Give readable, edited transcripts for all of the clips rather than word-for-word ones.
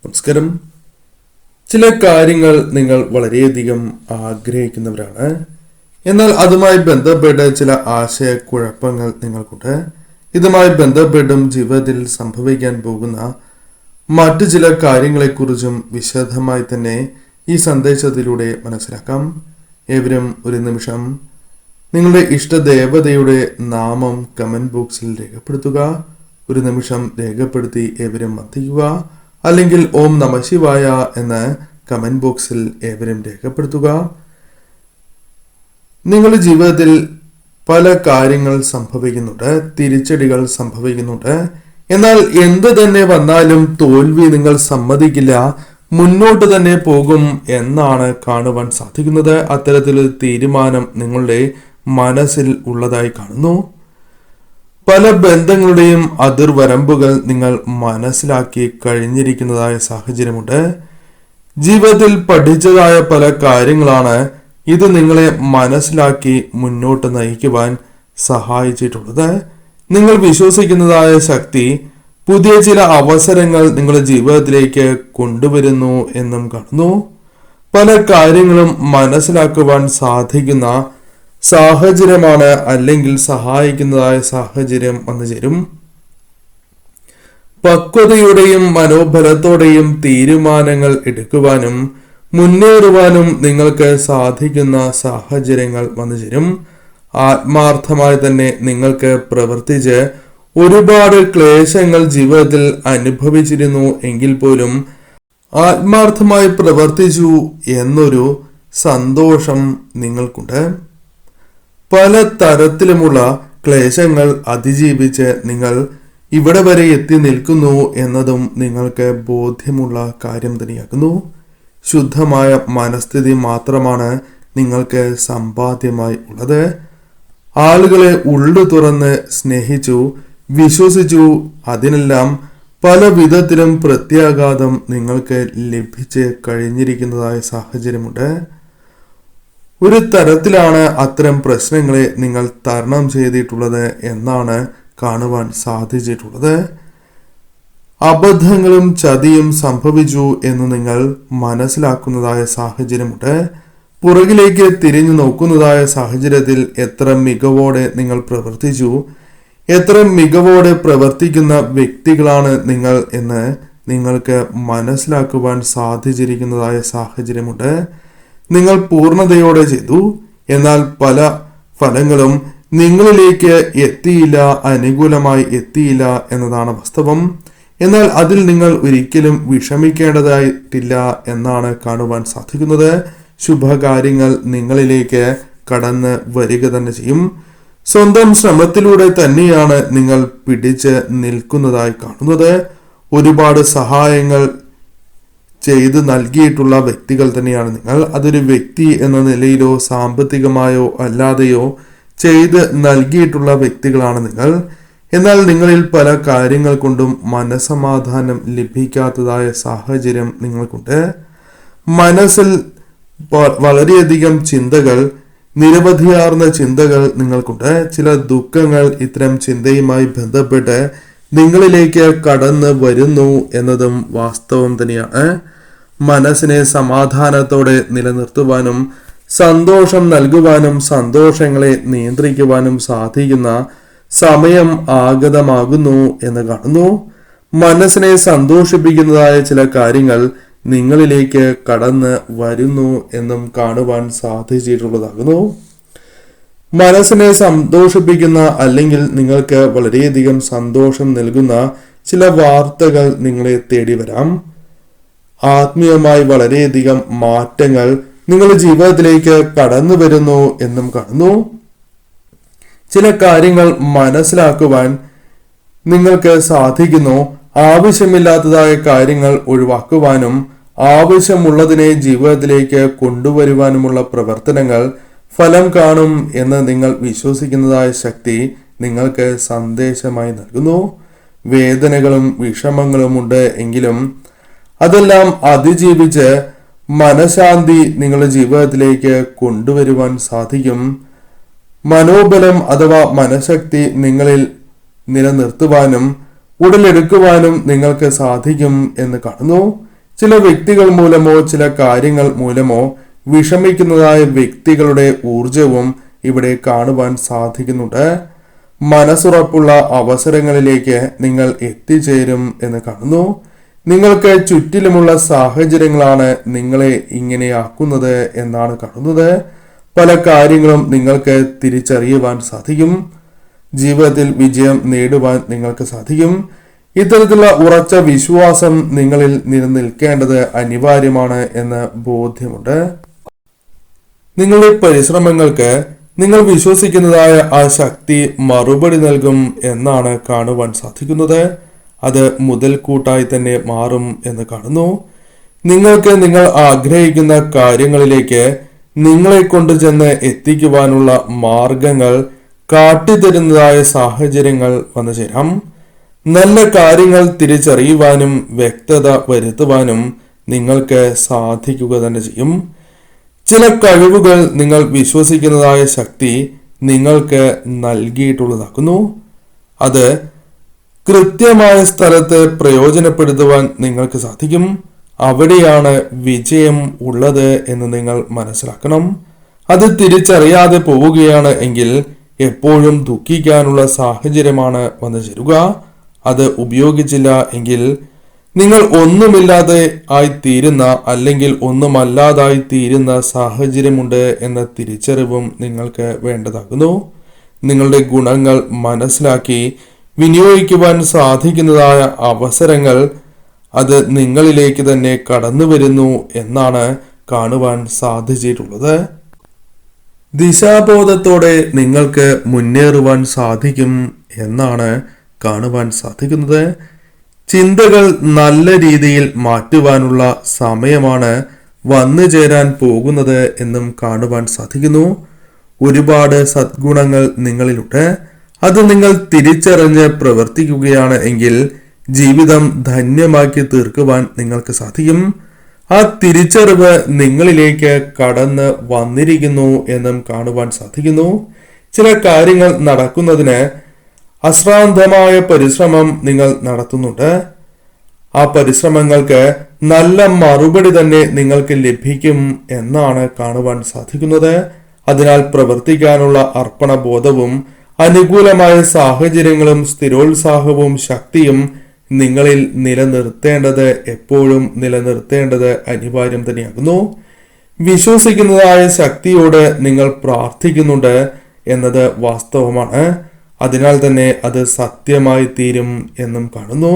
നമസ്കാരം. ചില കാര്യങ്ങൾ നിങ്ങൾ വളരെയധികം ആഗ്രഹിക്കുന്നവരാണ്. എന്നാൽ അതുമായി ബന്ധപ്പെട്ട് ചില ആശയക്കുഴപ്പങ്ങൾ നിങ്ങൾക്കുണ്ട്. ഇതുമായി ബന്ധപ്പെട്ടും ജീവിതത്തിൽ സംഭവിക്കാൻ പോകുന്ന മറ്റു ചില കാര്യങ്ങളെക്കുറിച്ചും വിശദമായി തന്നെ ഈ സന്ദേശത്തിലൂടെ മനസ്സിലാക്കാം. ഏവരും ഒരു നിമിഷം നിങ്ങളുടെ ഇഷ്ടദേവതയുടെ നാമം കമന്റ് ബോക്സിൽ രേഖപ്പെടുത്തുക. ഒരു നിമിഷം രേഖപ്പെടുത്തി ഏവരും മന്ദിക്കുക. അല്ലെങ്കിൽ ഓം നമ ശിവായ എന്ന് കമന്റ് ബോക്സിൽ ഏവരും രേഖപ്പെടുത്തുക. നിങ്ങളുടെ ജീവിതത്തിൽ പല കാര്യങ്ങൾ സംഭവിക്കുന്നുണ്ട്, തിരിച്ചടികൾ സംഭവിക്കുന്നുണ്ട്. എന്നാൽ എന്ത് തന്നെ വന്നാലും തോൽവി നിങ്ങൾ സമ്മതിക്കില്ല, മുന്നോട്ട് തന്നെ പോകും എന്നാണ് കാണുവാൻ സാധിക്കുന്നത്. അത്തരത്തിലൊരു തീരുമാനം നിങ്ങളുടെ മനസ്സിൽ ഉള്ളതായി കാണുന്നു. പല ബന്ധങ്ങളുടെയും അതിർവരമ്പുകൾ നിങ്ങൾ മനസ്സിലാക്കി കഴിഞ്ഞിരിക്കുന്നതായ സാഹചര്യമുണ്ട്. ജീവിതത്തിൽ പഠിച്ചതായ പല കാര്യങ്ങളാണ് ഇത് നിങ്ങളെ മനസ്സിലാക്കി മുന്നോട്ട് നയിക്കുവാൻ സഹായിച്ചിട്ടുള്ളത്. നിങ്ങൾ വിശ്വസിക്കുന്നതായ ശക്തി പുതിയ ചില അവസരങ്ങൾ നിങ്ങളുടെ ജീവിതത്തിലേക്ക് കൊണ്ടുവരുന്നു എന്നും കാണുന്നു. പല കാര്യങ്ങളും മനസ്സിലാക്കുവാൻ സാധിക്കുന്ന സാഹചര്യമാണ്, അല്ലെങ്കിൽ സഹായിക്കുന്നതായ സാഹചര്യം വന്നു ചേരും. പക്വതയുടെയും മനോബലത്തോടെയും തീരുമാനങ്ങൾ എടുക്കുവാനും മുന്നേറുവാനും നിങ്ങൾക്ക് സാധിക്കുന്ന സാഹചര്യങ്ങൾ വന്നു ചേരും. ആത്മാർത്ഥമായി തന്നെ നിങ്ങൾക്ക് പ്രവർത്തിച്ച് ഒരുപാട് ക്ലേശങ്ങൾ ജീവിതത്തിൽ അനുഭവിച്ചിരുന്നു എങ്കിൽ പോലും ആത്മാർത്ഥമായി പ്രവർത്തിച്ചു എന്നൊരു സന്തോഷം നിങ്ങൾക്കുണ്ട്. പല തരത്തിലുമുള്ള ക്ലേശങ്ങൾ അതിജീവിച്ച് നിങ്ങൾ ഇവിടെ വരെ എത്തി നിൽക്കുന്നു എന്നതും നിങ്ങൾക്ക് ബോധ്യമുള്ള കാര്യം തന്നെയാകുന്നു. ശുദ്ധമായ മനസ്ഥിതി മാത്രമാണ് നിങ്ങൾക്ക് സമ്പാദ്യമായി ഉള്ളത്. ആളുകളെ ഉള്ളു തുറന്ന് സ്നേഹിച്ചു, വിശ്വസിച്ചു. അതിനെല്ലാം പല വിധത്തിലും പ്രത്യാഘാതം നിങ്ങൾക്ക് ലഭിച്ച് കഴിഞ്ഞിരിക്കുന്നതായ സാഹചര്യമുണ്ട്. ഒരു തരത്തിലാണ് അത്തരം പ്രശ്നങ്ങളെ നിങ്ങൾ തരണം ചെയ്തിട്ടുള്ളത് എന്നാണ് കാണുവാൻ സാധിച്ചിട്ടുള്ളത്. അബദ്ധങ്ങളും ചതിയും സംഭവിച്ചു എന്ന് നിങ്ങൾ മനസ്സിലാക്കുന്നതായ സാഹചര്യമുണ്ട്. പുറകിലേക്ക് തിരിഞ്ഞു നോക്കുന്നതായ സാഹചര്യത്തിൽ എത്ര മികവോടെ നിങ്ങൾ പ്രവർത്തിച്ചു, എത്ര മികവോടെ പ്രവർത്തിക്കുന്ന വ്യക്തികളാണ് നിങ്ങൾ എന്ന് നിങ്ങൾക്ക് മനസ്സിലാക്കുവാൻ സാധിച്ചിരിക്കുന്നതായ സാഹചര്യമുണ്ട്. നിങ്ങൾ പൂർണ്ണതയോടെ ചെയ്തു, എന്നാൽ പല ഫലങ്ങളും നിങ്ങളിലേക്ക് എത്തിയില്ല, അനുകൂലമായി എത്തിയില്ല എന്നതാണ് വാസ്തവം. എന്നാൽ അതിൽ നിങ്ങൾ ഒരിക്കലും വിഷമിക്കേണ്ടതായിട്ടില്ല എന്നാണ് കാണുവാൻ സാധിക്കുന്നത്. ശുഭകാര്യങ്ങൾ നിങ്ങളിലേക്ക് കടന്ന് വരിക തന്നെ ചെയ്യും. സ്വന്തം ശ്രമത്തിലൂടെ തന്നെയാണ് നിങ്ങൾ പിടിച്ച് നിൽക്കുന്നതായി കാണുന്നത്. ഒരുപാട് സഹായങ്ങൾ ചെയ്ത് നൽകിയിട്ടുള്ള വ്യക്തികൾ തന്നെയാണ് നിങ്ങൾ. അതൊരു വ്യക്തി എന്ന നിലയിലോ സാമ്പത്തികമായോ അല്ലാതെയോ ചെയ്ത് നൽകിയിട്ടുള്ള വ്യക്തികളാണ് നിങ്ങൾ. എന്നാൽ നിങ്ങളിൽ പല കാര്യങ്ങൾ കൊണ്ടും മനസമാധാനം ലഭിക്കാത്തതായ സാഹചര്യം നിങ്ങൾക്കുണ്ട്. മനസ്സിൽ വളരെയധികം ചിന്തകൾ, നിരവധിയാർന്ന ചിന്തകൾ നിങ്ങൾക്കുണ്ട്. ചില ദുഃഖങ്ങൾ ഇത്തരം ചിന്തയുമായി ബന്ധപ്പെട്ട് നിങ്ങളിലേക്ക് കടന്നു വരുന്നു എന്നതും വാസ്തവം തന്നെയാണ്. മനസ്സിനെ സമാധാനത്തോടെ നിലനിർത്തുവാനും സന്തോഷം നൽകുവാനും സന്തോഷങ്ങളെ നിയന്ത്രിക്കുവാനും സാധിക്കുന്ന സമയം ആഗതമാകുന്നു എന്ന് കാണുന്നു. മനസ്സിനെ സന്തോഷിപ്പിക്കുന്നതായ ചില കാര്യങ്ങൾ നിങ്ങളിലേക്ക് കടന്ന് വരുന്നു എന്നും കാണുവാൻ സാധിച്ചിട്ടുള്ളതാകുന്നു. മനസ്സിനെ സന്തോഷിപ്പിക്കുന്ന അല്ലെങ്കിൽ നിങ്ങൾക്ക് വളരെയധികം സന്തോഷം നൽകുന്ന ചില വാർത്തകൾ നിങ്ങളെ തേടി വരാം. ആത്മീയമായി വളരെയധികം മാറ്റങ്ങൾ നിങ്ങളുടെ ജീവിതത്തിലേക്ക് കടന്നു വരുന്നു എന്നും കാണുന്നു. ചില കാര്യങ്ങൾ മനസ്സിലാക്കുവാൻ നിങ്ങൾക്ക് സാധിക്കുന്നു. ആവശ്യമില്ലാത്തതായ കാര്യങ്ങൾ ഒഴിവാക്കുവാനും ആവശ്യമുള്ളതിനെ ജീവിതത്തിലേക്ക് കൊണ്ടുവരുവാനുമുള്ള പ്രവർത്തനങ്ങൾ ഫലം കാണും എന്ന് നിങ്ങൾ വിശ്വസിക്കുന്നതായ ശക്തി നിങ്ങൾക്ക് സന്ദേശമായി നൽകുന്നു. വേദനകളും വിഷമങ്ങളും ഉണ്ട് എങ്കിലും അതെല്ലാം അതിജീവിച്ച് മനഃശാന്തി നിങ്ങളുടെ ജീവിതത്തിലേക്ക് കൊണ്ടുവരുവാൻ സാധിക്കും. മനോബലം അഥവാ മനഃശക്തി നിങ്ങളിൽ നിലനിർത്തുവാനും ഉടലെടുക്കുവാനും നിങ്ങൾക്ക് സാധിക്കും എന്ന് കാണുന്നു. ചില വ്യക്തികൾ മൂലമോ ചില കാര്യങ്ങൾ മൂലമോ വിഷമിക്കുന്നതായ വ്യക്തികളുടെ ഊർജവും ഇവിടെ കാണുവാൻ സാധിക്കുന്നുണ്ട്. മനസ്സുറപ്പുള്ള അവസരങ്ങളിലേക്ക് നിങ്ങൾ എത്തിച്ചേരും എന്ന് കാണുന്നു. നിങ്ങൾക്ക് ചുറ്റിലുമുള്ള സാഹചര്യങ്ങളാണ് നിങ്ങളെ ഇങ്ങനെയാക്കുന്നത് എന്നാണ് കാണുന്നത്. പല കാര്യങ്ങളും നിങ്ങൾക്ക് തിരിച്ചറിയുവാൻ സാധിക്കും. ജീവിതത്തിൽ വിജയം നേടുവാൻ നിങ്ങൾക്ക് സാധിക്കും. ഇത്തരത്തിലുള്ള ഉറച്ച വിശ്വാസം നിങ്ങളിൽ നിലനിൽക്കേണ്ടത് അനിവാര്യമാണ് എന്ന ബോധ്യമുണ്ട്. നിങ്ങളുടെ പരിശ്രമങ്ങൾക്ക് നിങ്ങൾ വിശ്വസിക്കുന്നതായ ആ ശക്തി മറുപടി നൽകും എന്നാണ് കാണുവാൻ സാധിക്കുന്നത്. അത് മുതൽക്കൂട്ടായി തന്നെ മാറും എന്ന് കാണുന്നു. നിങ്ങൾക്ക് നിങ്ങൾ ആഗ്രഹിക്കുന്ന കാര്യങ്ങളിലേക്ക് നിങ്ങളെ കൊണ്ട് ചെന്ന് എത്തിക്കുവാനുള്ള മാർഗങ്ങൾ കാട്ടിത്തരുന്നതായ സാഹചര്യങ്ങൾ വന്നു ചേരാം. നല്ല കാര്യങ്ങൾ തിരിച്ചറിയുവാനും വ്യക്തത വരുത്തുവാനും നിങ്ങൾക്ക് സാധിക്കുക തന്നെ ചെയ്യും. ചില കഴിവുകൾ നിങ്ങൾ വിശ്വസിക്കുന്നതായ ശക്തി നിങ്ങൾക്ക് നൽകിയിട്ടുള്ളതാക്കുന്നു. അത് കൃത്യമായ സ്ഥലത്ത് പ്രയോജനപ്പെടുത്തുവാൻ നിങ്ങൾക്ക് സാധിക്കും. അവിടെയാണ് വിജയം ഉള്ളത് എന്ന് നിങ്ങൾ മനസ്സിലാക്കണം. അത് തിരിച്ചറിയാതെ പോവുകയാണ് എങ്കിൽ എപ്പോഴും ദുഃഖിക്കാനുള്ള സാഹചര്യമാണ് വന്നു ചേരുക. അത് ഉപയോഗിച്ചില്ല എങ്കിൽ നിങ്ങൾ ഒന്നുമില്ലാതെ ആയിത്തീരുന്ന അല്ലെങ്കിൽ ഒന്നുമല്ലാതായി തീരുന്ന സാഹചര്യമുണ്ട് എന്ന തിരിച്ചറിവും നിങ്ങൾക്ക് വേണ്ടതാകുന്നു. നിങ്ങളുടെ ഗുണങ്ങൾ മനസ്സിലാക്കി വിനിയോഗിക്കുവാൻ സാധിക്കുന്നതായ അവസരങ്ങൾ അത് നിങ്ങളിലേക്ക് തന്നെ കടന്നു വരുന്നു എന്നാണ് കാണുവാൻ സാധിച്ചിട്ടുള്ളത്. ദിശാബോധത്തോടെ നിങ്ങൾക്ക് മുന്നേറുവാൻ സാധിക്കും എന്നാണ് കാണുവാൻ സാധിക്കുന്നത്. ചിന്തകൾ നല്ല രീതിയിൽ മാറ്റുവാനുള്ള സമയമാണ് വന്നു ചേരാൻ പോകുന്നത് എന്നും കാണുവാൻ സാധിക്കുന്നു. ഒരുപാട് സദ്ഗുണങ്ങൾ നിങ്ങളിലുണ്ട്. അത് നിങ്ങൾ തിരിച്ചറിഞ്ഞ് പ്രവർത്തിക്കുകയാണ് എങ്കിൽ ജീവിതം ധന്യമാക്കി തീർക്കുവാൻ നിങ്ങൾക്ക് സാധിക്കും. ആ തിരിച്ചറിവ് നിങ്ങളിലേക്ക് കടന്ന് വന്നിരിക്കുന്നു എന്നും കാണുവാൻ സാധിക്കുന്നു. ചില കാര്യങ്ങൾ നടക്കുന്നതിന് അശ്രാന്തമായ പരിശ്രമം നിങ്ങൾ നടത്തുന്നുണ്ട്. ആ പരിശ്രമങ്ങൾക്ക് നല്ല മറുപടി തന്നെ നിങ്ങൾക്ക് ലഭിക്കും എന്നാണ് കാണുവാൻ സാധിക്കുന്നത്. അതിനാൽ പ്രവർത്തിക്കാനുള്ള അർപ്പണബോധവും അനുകൂലമായ സാഹചര്യങ്ങളും സ്ഥിരോത്സാഹവും ശക്തിയും നിങ്ങളിൽ നിലനിർത്തേണ്ടത് എപ്പോഴും നിലനിർത്തേണ്ടത് അനിവാര്യം തന്നെയാകുന്നു. വിശ്വസിക്കുന്നതായ ശക്തിയോട് നിങ്ങൾ പ്രാർത്ഥിക്കുന്നുണ്ട് എന്നത് വാസ്തവമാണ്. അതിനാൽ തന്നെ അത് സത്യമായി തീരും എന്നും കാണുന്നു.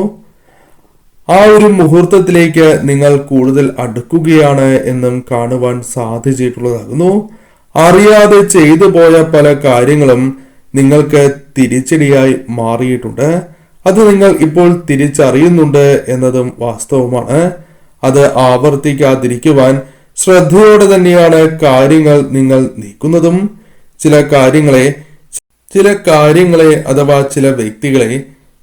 ആ ഒരു മുഹൂർത്തത്തിലേക്ക് നിങ്ങൾ കൂടുതൽ അടുക്കുകയാണ് എന്നും കാണുവാൻ സാധിച്ചിട്ടുള്ളതാകുന്നു. അറിയാതെ ചെയ്തു പോയ പല കാര്യങ്ങളും നിങ്ങൾക്ക് തിരിച്ചടിയായി മാറിയിട്ടുണ്ട്. അത് നിങ്ങൾ ഇപ്പോൾ തിരിച്ചറിയുന്നുണ്ട് എന്നതും വാസ്തവമാണ്. അത് ആവർത്തിക്കാതിരിക്കുവാൻ ശ്രദ്ധയോടെ തന്നെയാണ് കാര്യങ്ങൾ നിങ്ങൾ നീക്കുന്നതും. ചില കാര്യങ്ങളെ അഥവാ ചില വ്യക്തികളെ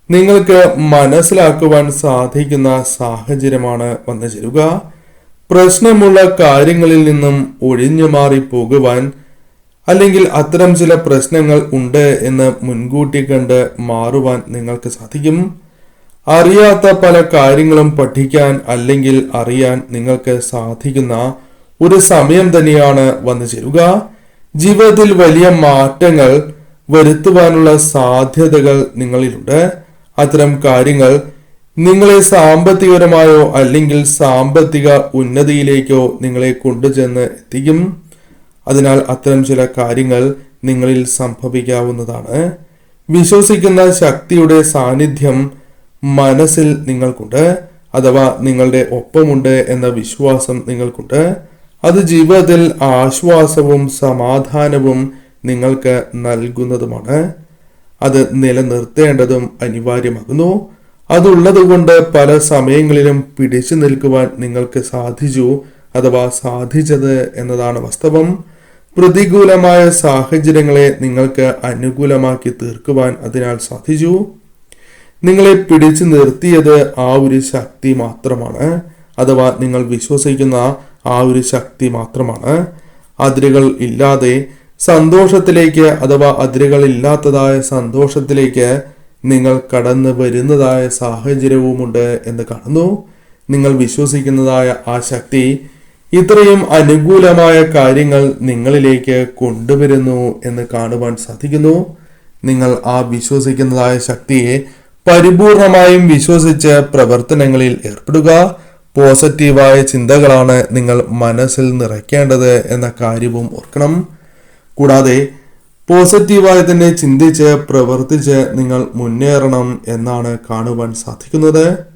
നിങ്ങൾക്ക് മനസ്സിലാക്കുവാൻ സാധിക്കുന്ന സാഹചര്യമാണ് വന്നു ചേരുക. പ്രശ്നമുള്ള കാര്യങ്ങളിൽ നിന്നും ഒഴിഞ്ഞു മാറി പോകുവാൻ അല്ലെങ്കിൽ അത്തരം ചില പ്രശ്നങ്ങൾ ഉണ്ട് എന്ന് മുൻകൂട്ടി കണ്ട് മാറുവാൻ നിങ്ങൾക്ക് സാധിക്കും. അറിയാത്ത പല കാര്യങ്ങളും പഠിക്കാൻ അല്ലെങ്കിൽ അറിയാൻ നിങ്ങൾക്ക് സാധിക്കുന്ന ഒരു സമയം തന്നെയാണ് വന്നു ചേരുക. ജീവിതത്തിൽ വലിയ മാറ്റങ്ങൾ വരുത്തുവാനുള്ള സാധ്യതകൾ നിങ്ങളിലുണ്ട്. അത്തരം കാര്യങ്ങൾ നിങ്ങളെ സാമ്പത്തികപരമായോ അല്ലെങ്കിൽ സാമ്പത്തിക ഉന്നതിയിലേക്കോ നിങ്ങളെ കൊണ്ടുചെന്ന് എത്തിക്കും. അതിനാൽ അത്തരം ചില കാര്യങ്ങൾ നിങ്ങളിൽ സംഭവിക്കാവുന്നതാണ്. വിശ്വസിക്കുന്ന ശക്തിയുടെ സാന്നിധ്യം മനസ്സിൽ നിങ്ങൾക്കുണ്ട്, അഥവാ നിങ്ങളുടെ ഒപ്പമുണ്ട് എന്ന വിശ്വാസം നിങ്ങൾക്കുണ്ട്. അത് ജീവിതത്തിൽ ആശ്വാസവും സമാധാനവും നിങ്ങൾക്ക് നൽകുന്നതുമാണ്. അത് നിലനിർത്തേണ്ടതും അനിവാര്യമാകുന്നു. അതുള്ളതുകൊണ്ട് പല സമയങ്ങളിലും പിടിച്ചു നിൽക്കുവാൻ നിങ്ങൾക്ക് സാധിച്ചു, അഥവാ സാധിച്ചത് എന്നതാണ് വാസ്തവം. പ്രതികൂലമായ സാഹചര്യങ്ങളെ നിങ്ങൾക്ക് അനുകൂലമാക്കി തീർക്കുവാൻ അതിനാൽ സാധിച്ചു. നിങ്ങളെ പിടിച്ചു നിർത്തിയത് ആ ഒരു ശക്തി മാത്രമാണ്, അഥവാ നിങ്ങൾ വിശ്വസിക്കുന്ന ആ ഒരു ശക്തി മാത്രമാണ്. അതിരുകൾ ഇല്ലാതെ സന്തോഷത്തിലേക്ക് അഥവാ അതിരുകൾ ഇല്ലാത്തതായ സന്തോഷത്തിലേക്ക് നിങ്ങൾ കടന്നു വരുന്നതായ സാഹചര്യവുമുണ്ട് എന്ന് കാണുന്നു. നിങ്ങൾ വിശ്വസിക്കുന്നതായ ആ ശക്തി ഇത്രയും അനുകൂലമായ കാര്യങ്ങൾ നിങ്ങളിലേക്ക് കൊണ്ടുവരുന്നു എന്ന് കാണുവാൻ സാധിക്കുന്നു. നിങ്ങൾ ആ വിശ്വസിക്കുന്നതായ ശക്തിയെ പരിപൂർണമായും വിശ്വസിച്ച് പ്രവർത്തനങ്ങളിൽ ഏർപ്പെടുക. പോസിറ്റീവായ ചിന്തകളാണ് നിങ്ങൾ മനസ്സിൽ നിറയ്ക്കേണ്ടത് എന്ന കാര്യവും ഓർക്കണം. കൂടാതെ പോസിറ്റീവായി തന്നെ ചിന്തിച്ച് പ്രവർത്തിച്ച് നിങ്ങൾ മുന്നേറണം എന്നാണ് കാണുവാൻ സാധിക്കുന്നത്.